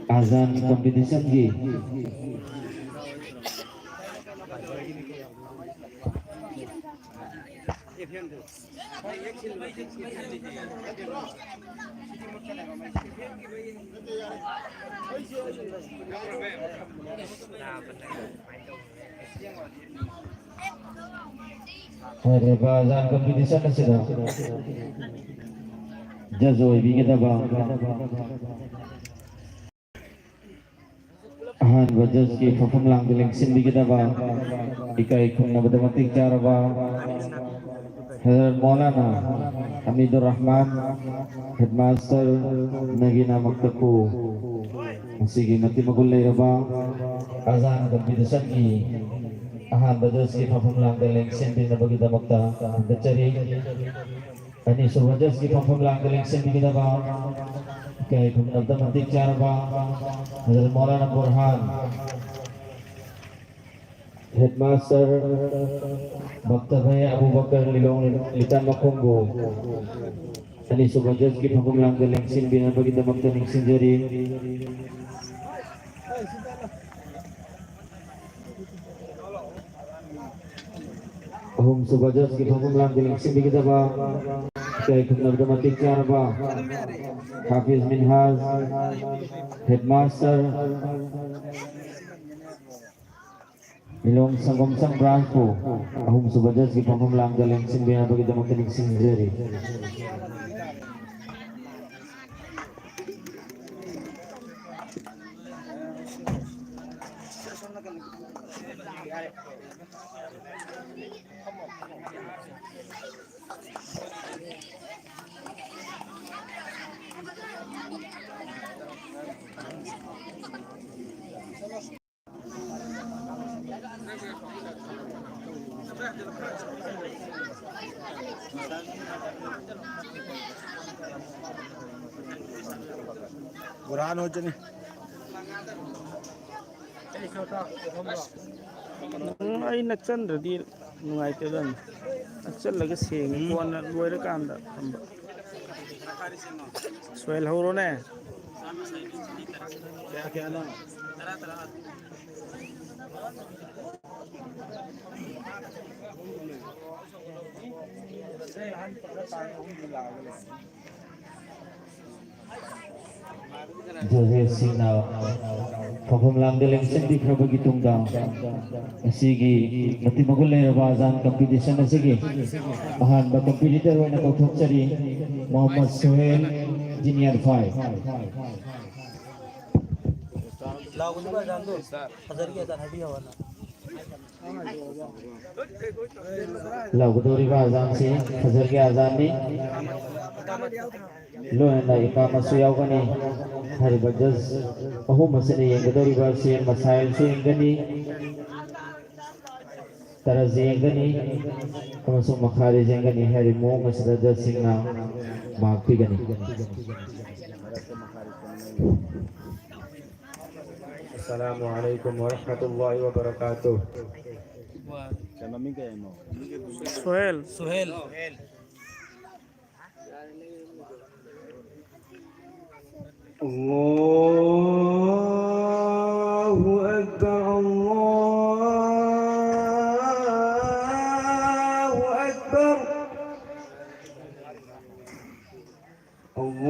Azan competition की azan competition na sila jazoy bigyan ba ahan wajaz ki perform lang diling sin bigyan ba ikai kung na matematik cara ba Hazrat Maulana Hamidur Rahman Headmaster Nagina Maktaku Sige mati magulay raba azan competition ki ahan wajaz ki perform lang diling sin din na bagida makta dacari ani so wajaz ki perform lang diling sin bigyan ba ikai kung na matematik cara ba Hazrat Maulana Burhan Headmaster Dr. Abu Bakar Lilong Litan Makumbo Ani Subajaz ki pagumlang galing sin binabagi damag taning sinjari Hum Subajaz ki pagumlang galing sin bigida ba kay kung nagdamatik ka ba Hafiz Minhaz Headmaster Ilong sanggom-sang branch po ahum subajaz ki pagumlang galing sin binabagi damag taning sinjari Burhan ho dyan eh. Ay nagsan di nungaite doon. Nagsan laga sing kuan na luwere kanda. Swell huro na. Kaya lang. Joseph Singh pagumlang galing sin di ka bagitong daw sige mati magulay na bazan competition na sige bahan ba competitor wa na kaututsari Muhammad Suhail Junior 5 Lago na ba dyan doon? Hazar kaya tan habi hawa na. Laguduri ka azan si Fajr ke azan ni lo na iqamah suyaw kani hari bajaz ahu masani yang gadori ba si masail si gani tarazi gani kamasuk makharij gani hari mo masdajaz singna maafpi gani Assalamualaikum warahmatullahi wabarakatuh. Suhail. Allahu Akbar Allahu Akbar Allahu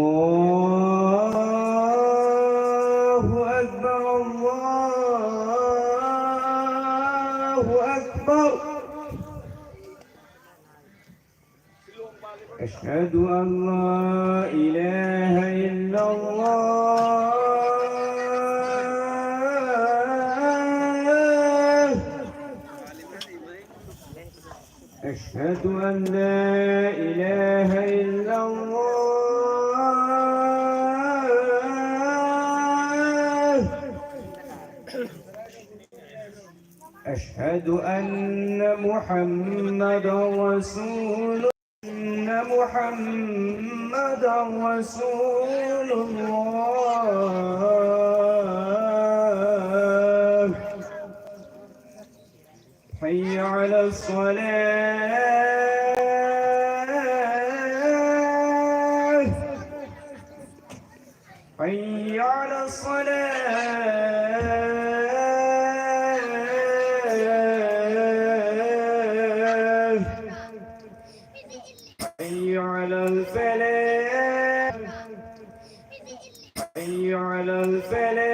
Akbar Allahu Akbar أشهد أن لا إله إلا الله أشهد أن لا إله إلا الله أشهد أن محمدا رسول الله حي على الصلاة حي على الصلاة حي على الفلاح حي على الفلاح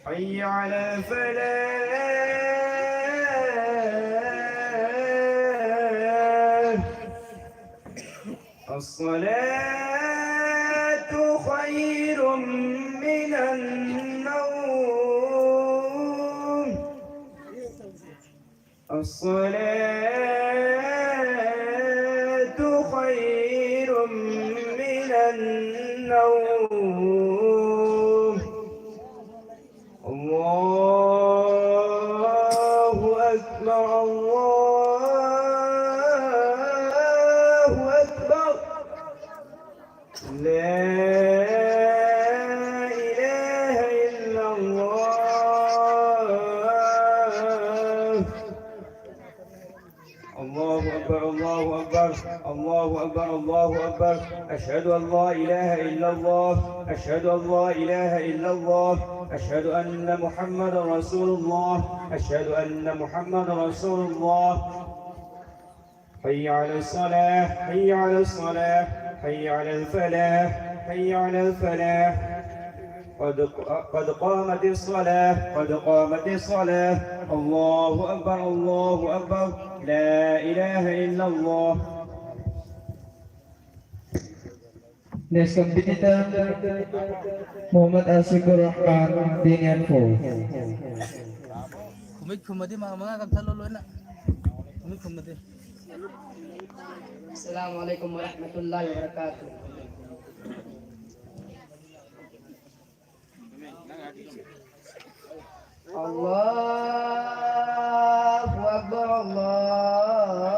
حي على الفلاح الصلاة خير من النوم الصلاة خير من النوم الله أكبر الله أكبر لا إله إلا الله الله أكبر الله أكبر الله أكبر الله أكبر أشهد أن لا إله إلا الله أشهد أن لا إله إلا الله أشهد أن محمدا رسول الله أشهد أن محمدا رسول الله حي على الصلاة حي على الصلاة حي على الفلاح حي على الفلاح قد قامت الصلاة قد قامت الصلاة الله أكبر الله أكبر لا إله إلا الله. Next competitor, Muhammad Asikur Rahman, Dinian 4. Kumit kumadi mga kagsalolo na. Kumit kumadi. Assalamualaikum warahmatullahi wabarakatuh. Allahu Akbar, Allahu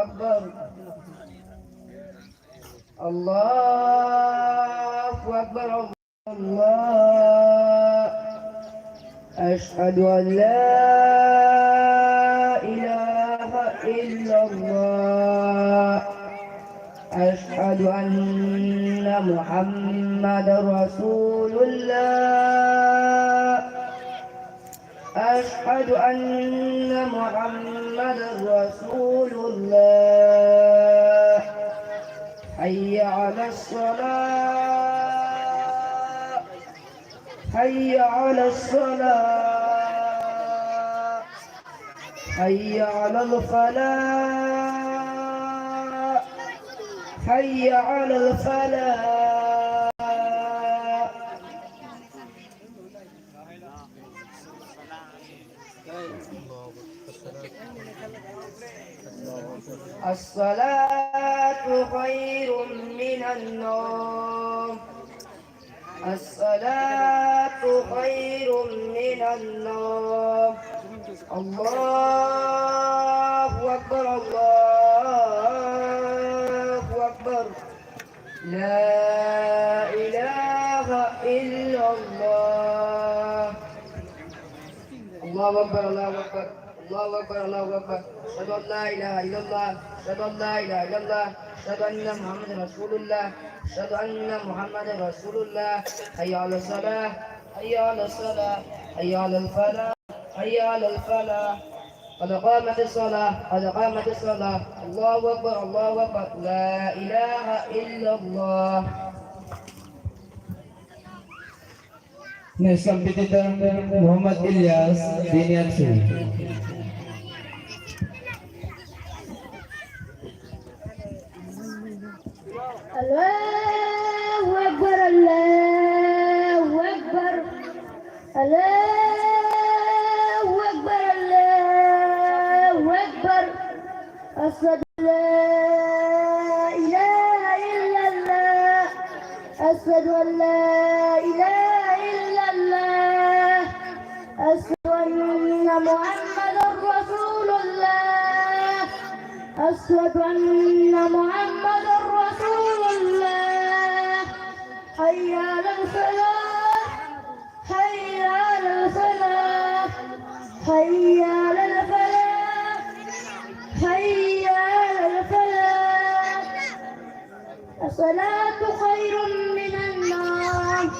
Akbar. Allahu Akbar, Allah. Ashhadu an la ilaha illallah. أشهد أن محمد رسول الله أشهد أن محمد رسول الله حي على الصلاة حي على الصلاة حي على الفلاح حي على الفلاح الصلاة خير من النوم الصلاة خير من النوم الله أكبر الله أكبر لا إله إلا الله الله أكبر الله أكبر الله أكبر الله أكبر أشهد أن لا إله إلا الله أشهد أن لا إله إلا الله أشهد أن محمدا رسول الله أشهد أن محمدا رسول الله حي على الصلاة حي على الصلاة حي على الفلاح حي على الفلاح قد قامت الصلاة قد قامت الصلاة الله أكبر الله أكبر لا إله إلا الله Next competitor, Muhammad Ilyas, Dinian 2. الله أكبر الله أكبر الله أكبر الله أكبر أشهد أن لا إله إلا الله أشهد أن لا إله إلا الله أشهد أن محمدا رسول الله أشهد أن محمدا رسول الله حي على الفلاح حي على الفلاح حي على الفلاح حي على الفلاح الصلاة خير من النوم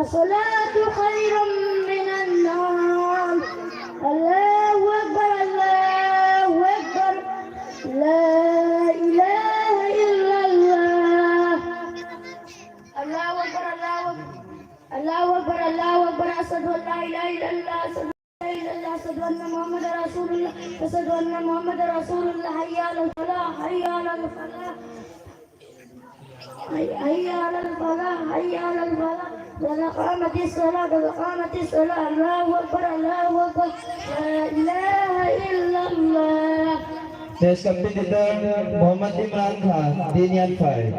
الصلاة خير من النوم الله أكبر الله أكبر لا إله إلا الله الله أكبر الله أكبر الله أكبر أشهد أن لا إله إلا الله أشهد أن محمدا رسول الله أشهد أن محمدا رسول الله حي على الفلاح حي على الفلاح حي على الفلاح حي على الفلاح قد قامت الصلاة قد قامت الصلاة الله أكبر الله أكبر لا إله إلا الله. Next competitor, Muhammad Imran Khan, Dinian 5.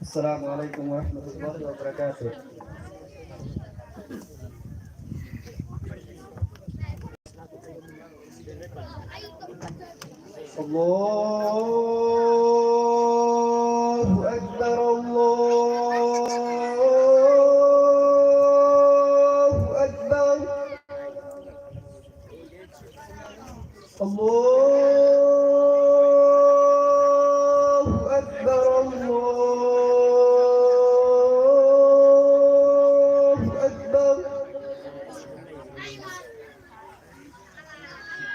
السلام عليكم ورحمة الله وبركاته. الله أكبر الله أكبر الله أكبر الله أكبر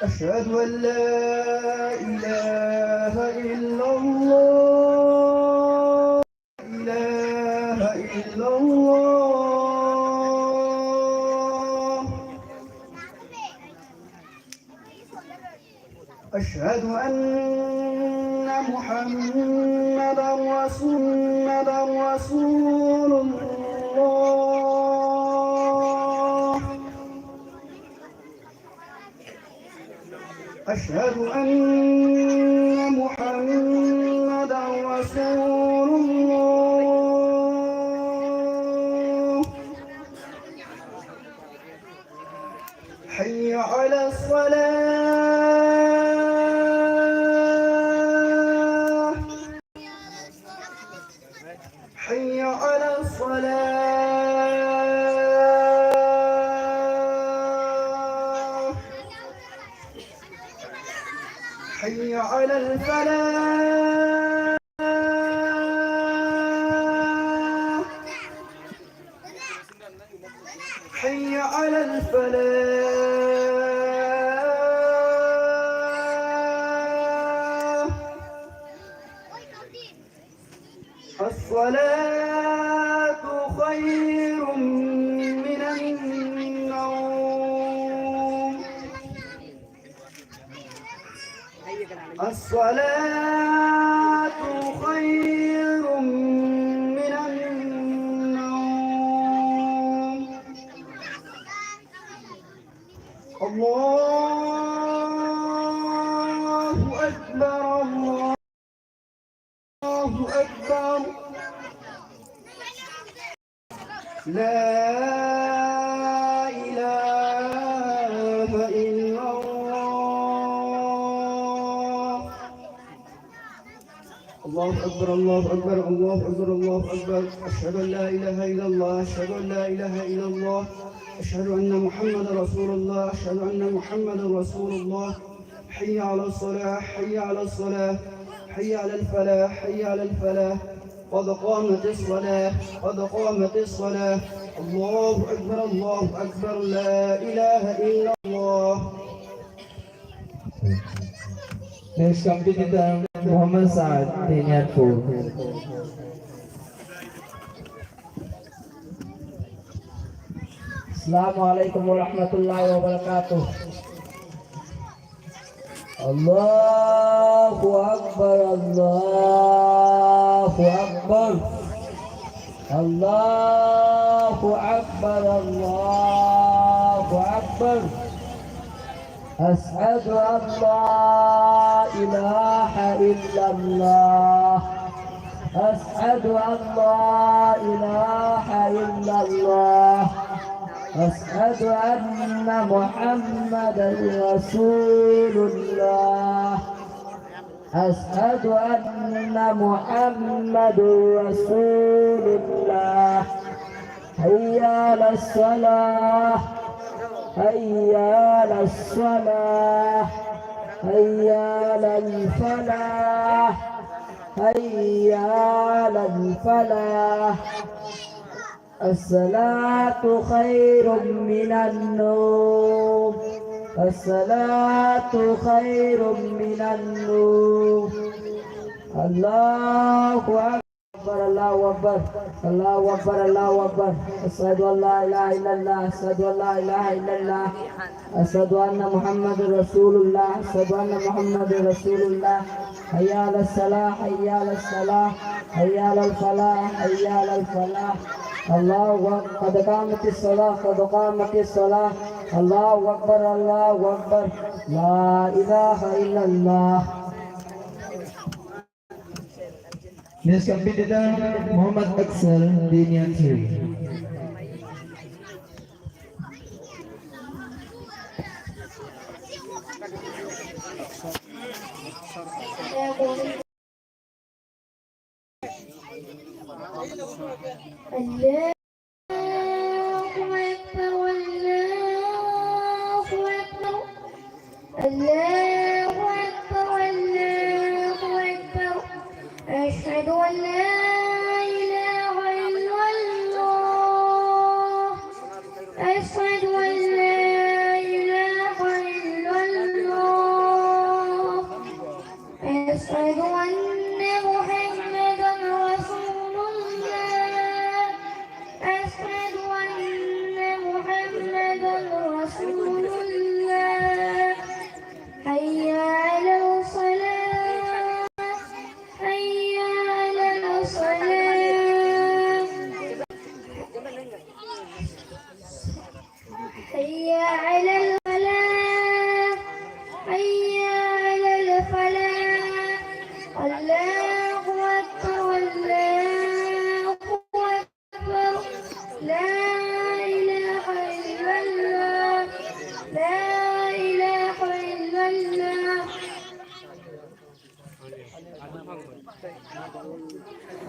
أشهد أن لا إله إلا الله إله إلا الله أشهد أن محمدا رسول الله أشهد أن محمدا رسول الله حي على الصلاة حي على الصلاة حي على الفلاح حي على الفلاح الصلاة خير من النوم الصلاة خير من النوم الله أكبر الله أكبر لا إله إلا الله الله أكبر الله أكبر الله أكبر الله أكبر أشهد أن لا إله إلا الله أشهد أن لا إله إلا الله أشهد أن محمدا رسول الله أشهد أن محمدا رسول الله حي على الصلاة حي على الصلاة حي على الفلاح حي على الفلاح قد قامت الصلاة قد قامت الصلاة الله أكبر لا إله إلا الله Next competitor, Muhammad Saad, Diniat 4. Assalamualaikum warahmatullahi wabarakatuh. Allahu Akbar, Allahu Akbar, Allahu Akbar, Allahu Akbar. Ashhadu an la ilaha illallah. Ashhadu an la ilaha illallah. أشهد أن محمدا رسول الله. أشهد أن محمد رسول الله. حي على الصلاة، حي على الصلاة، حي على الفلاح، حي على الفلاح. الصلاة خير من النوم. الصلاة خير من النوم. الله أكبر، الله أكبر، الله أكبر، الله أكبر. أشهد أن لا إله إلا الله، أشهد أن لا إله إلا الله، أشهد أن محمد رسول الله، أشهد أن محمد رسول الله. حي على الصلاة، حي على الصلاة، حي على الفلاح، حي على الفلاح. الله أكبر، قد قامت الصلاة، قد قامت الصلاة. الله أكبر، الله أكبر، لا إله إلا الله. Next competitor, Muhammad Axel, Diniat 3. الله أكبر، الله أكبر، الله أكبر، الله أكبر. أشهد أن لا إله إلا الله. أشهد أن لا إله إلا الله. أشهد أن محمدا رسول الله. أشهد أن محمدا رسول الله. حي على الصلاة، حي على الصلاة، حي على الفلاح، حي على الفلاح. الله أكبر، الله أكبر، لا إله إلا الله، لا إله إلا الله.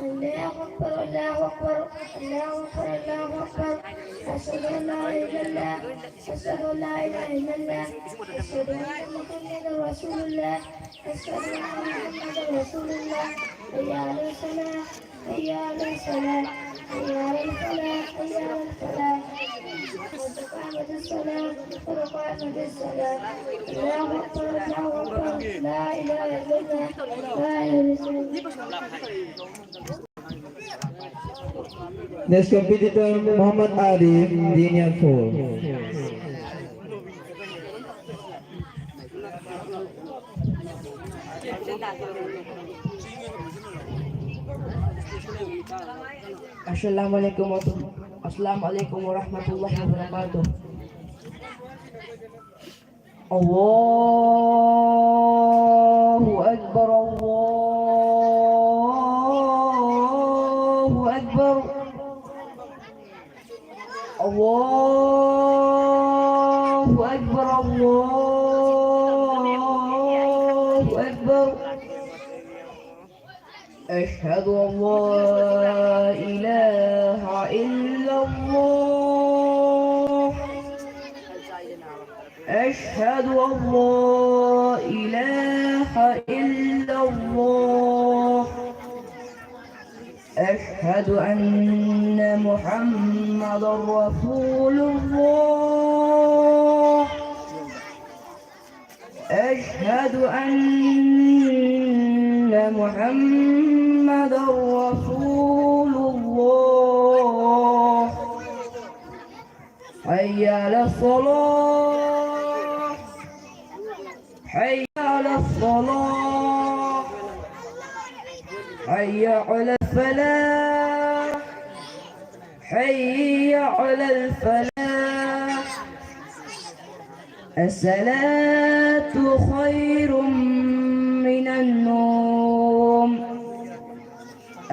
الله أكبر، الله أكبر، الله أكبر، الله أكبر. أشهد أن لا إله إلا الله، أشهد أن لا إله إلا الله، أشهد أن محمدا رسول الله، أشهد أن محمدا رسول الله. حي على الصلاة، حي على الصلاة، حي على الفلاح، حي على الفلاح. قد قامت الصلاة، قد قامت الصلاة. الله أكبر، الله أكبر، لا إله إلا الله، لا إله إلا الله. Next competitor, Muhammad Arif, Diniat 4. Assalamualaikum warahmatullahi wabarakatuh. Allahu Akbar, Allahu Akbar, Allahu Akbar, Allahu Akbar. أشهد أن لا إله إلا الله. أشهد أن لا إله إلا الله. أشهد أن محمد رسول الله. أشهد أن محمد رسول الله حي على الصلاة حي على الصلاة حي على الفلاح حي على الفلاح الصلاة خير من النوم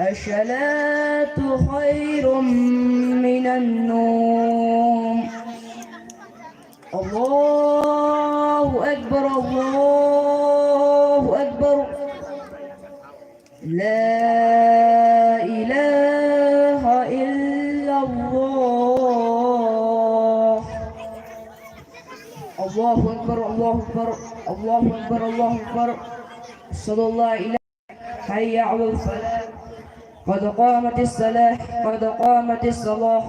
الصلاة خير من النوم الله أكبر الله أكبر لا إله إلا الله الله أكبر الله أكبر الله أكبر الله أكبر أشهد أن لا إله حي على الفلاح قد قامت الصلاة قد قامت الصلاة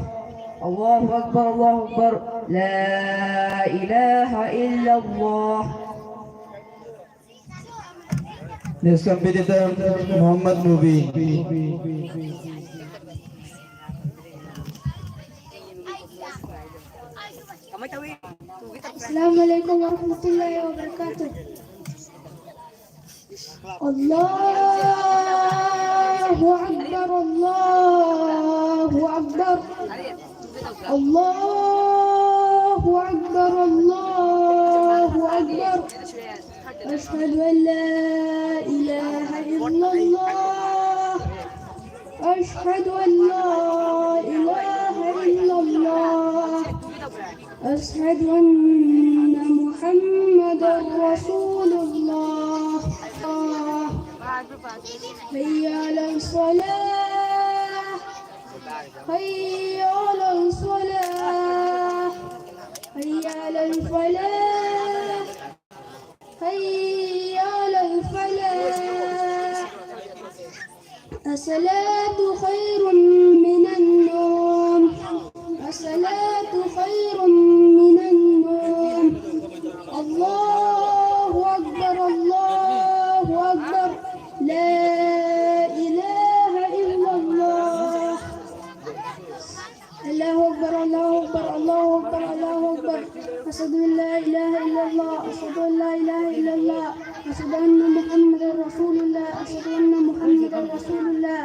الله أكبر الله أكبر لا إله إلا الله. Next competitor Muhammad Mubi. Assalamualaikum warahmatullahi wabarakatuh. Allahu Akbar, Allahu Akbar, Allahu Akbar, Allahu Akbar. Asyhadu an la ilaha illallah. Asyhadu an la ilaha illallah. أشهد أن محمدا رسول الله. حي على الصلاة حي على الصلاة حي على الفلاح حي على الفلاح الصلاة خير من النوم الصلاة خير من النوم الله أكبر الله أكبر لا إله إلا الله الله أكبر الله أكبر الله أكبر الله أكبر أشهد أن لا إله إلا الله أشهد أن لا إله إلا الله أشهد أن محمدا رسول الله أشهد أن محمدا رسول الله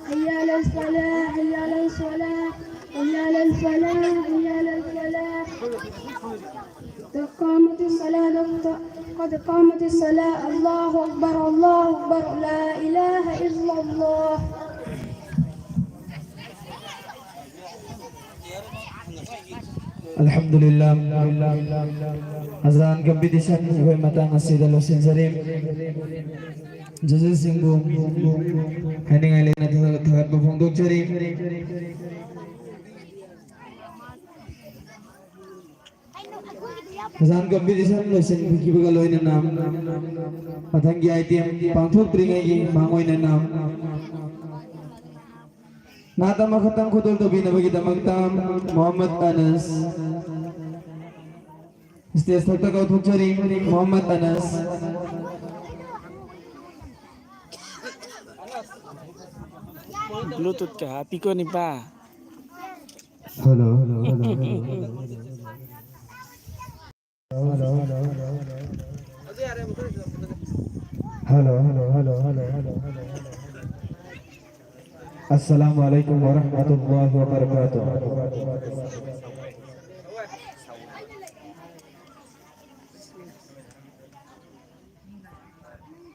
حي على الصلاة حي على الصلاة حي على الفلاح حي على الفلاح قد قامت الصلاة قد قامت الصلاة الله أكبر الله أكبر لا إله إلا الله. Alhamdulillah. Azan competition huwag matang asida losin sarim. Judges singbo. Haning alin na thagat bufong charim. Azan competition losin buki bagaloy na nam. Patanggi item pangthok tringai mangoy na nam. Nata makatang kudol to binabagi magtam Muhammad Anas. Stage tagta ka uthuchari Muhammad Anas. Bluetooth ka, happy ko ni pa. Hello. Assalamualaikum warahmatullahi wabarakatuh.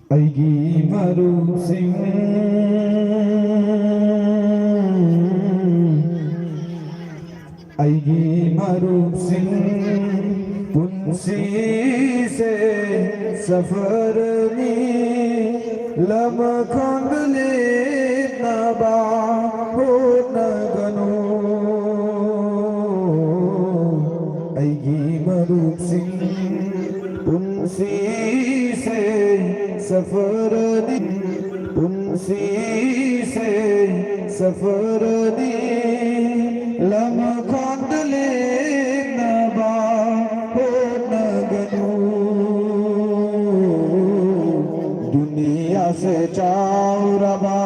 Aigi maru sing Aigi maru sing punsi se safar ni lam khondle naba ho nagano Aigi maru sing punsi se सफर दी तुमसी से सफर दी लम खोंदले नबा हो नगनो चाउरबा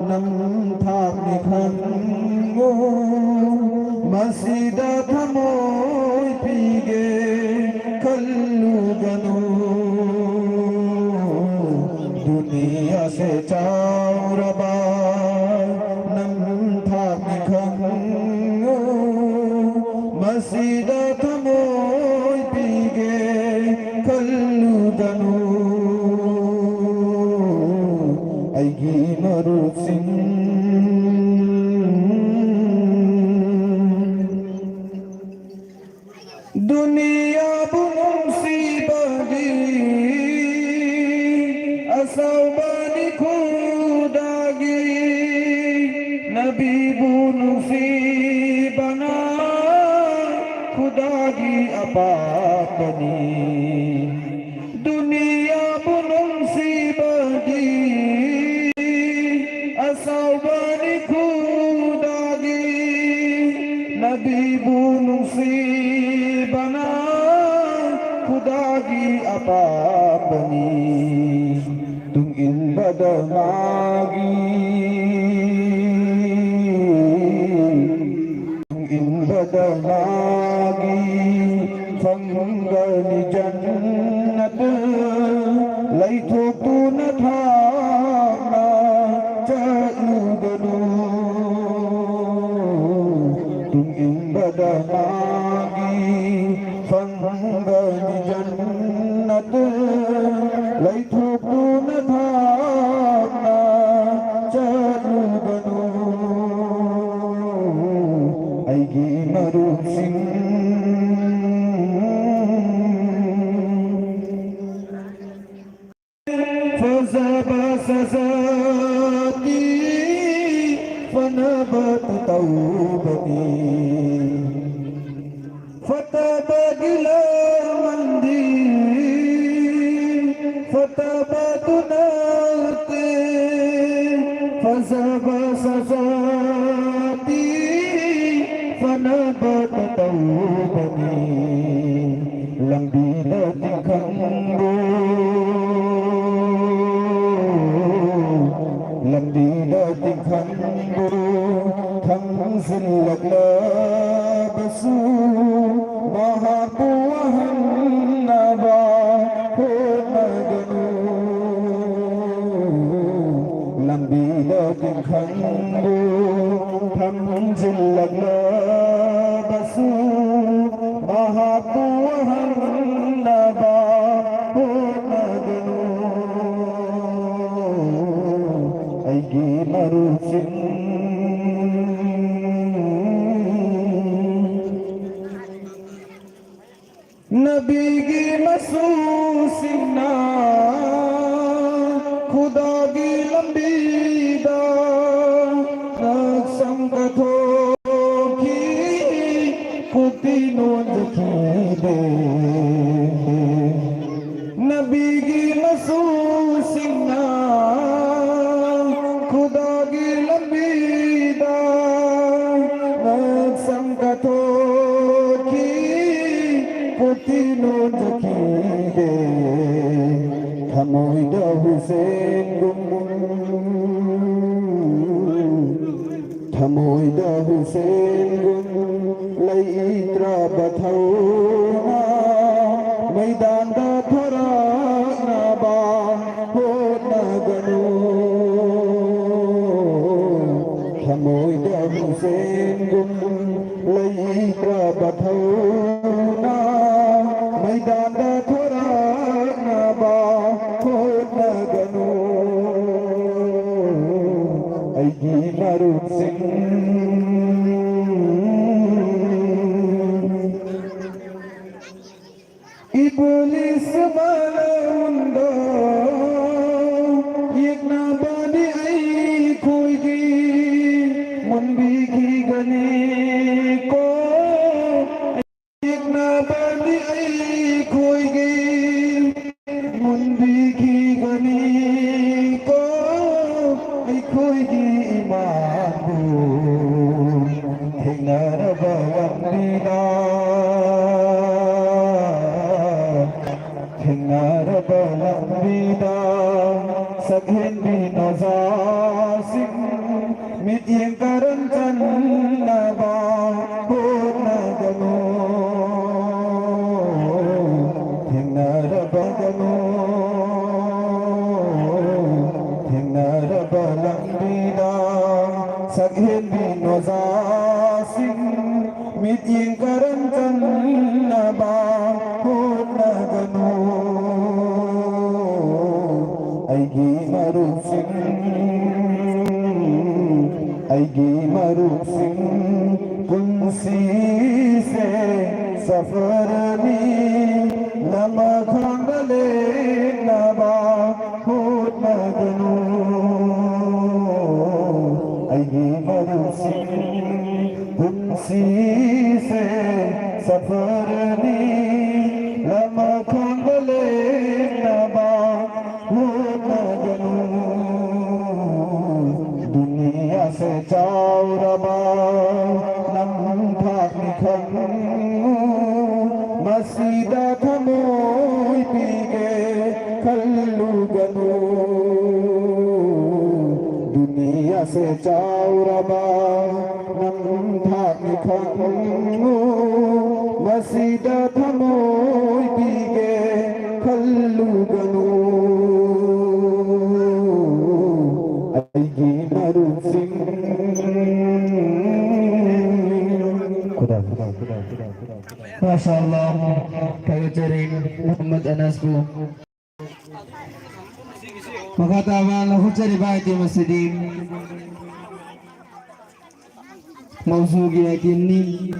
नमथाकनि खंगो मसीदा थमोय पीगे कल्लुगनो दुनिया से चाउरबा नमथाकनि खंगो मसीदा थमोय पीगे कल्लुगनो अगी मरुत सिंह दुनिया बुनुसी बगी असौबानी खुदागी नबी बुनुसी बना खुदागी अपापनी दुनिया बुनुसी बगी असौबानी खुदागी नबी बुनुसी बना खुदागी अपापनी तुम इन बदमागी फंगनी जन्नत लैथो तू न थाना चलुगनु तुम इन बदमागी फंगनी जन्नत लैथो तू न थाना चलुगनु अगी मरु सिंह सजाती फनबत तौबती फतब गिला मंदी फतब दुनाते फजब सजाती फनबत तौबती लंबी लती खंगो लंबी लती खंगो खंसिल लगला बसु महापुहन नबा हो मगनु लंबी लती खंगो खंसिल लगला बसु महापुहन नबा हो मगनु अगी मरु सिंह नबी की मसूसिना खुदा की लंबी दा संगठो की कुती नोंद दे नबी की मसूसिना खुदा की लंबी दा संगठो की पुतिनो जखीदे थमोइद हुसैन थमोइद हुसैन लईत्रा बथौना मैदान दा थोरा नबा हो नगनु थमोइद हुसैन लईत्रा बथौना मैदान थोरा नबा हो नगनु अगी मरु सिंह इब्लिस मलउंदो यकना बनी आई खोईगी मुंबी की गने को यकना बनी आई खोईगी मुंबी की गने को खोईगी ईमान को sakhin binozasim mityeng karantan naba punagano thingnarabagano thingnarabalambida sakhin binozasim mityeng karantan naba punagano aigi maruf sing punsi se safar ni lama khangale naba hut magnu aigi maruf sing punsi se safar ni lama khangale naba hut magnu दुनिया से चाउरबा नम भाग निखनु मसीदा थमोई पीगे खल्लू गनु दुनिया से चाउरबा नम भाग निखनु मसीदा थमोई पीगे खल्लू गनु Masyaallah kajarin Muhammad Anas bu makatawa lahu cari baik di masjid mauzugi ini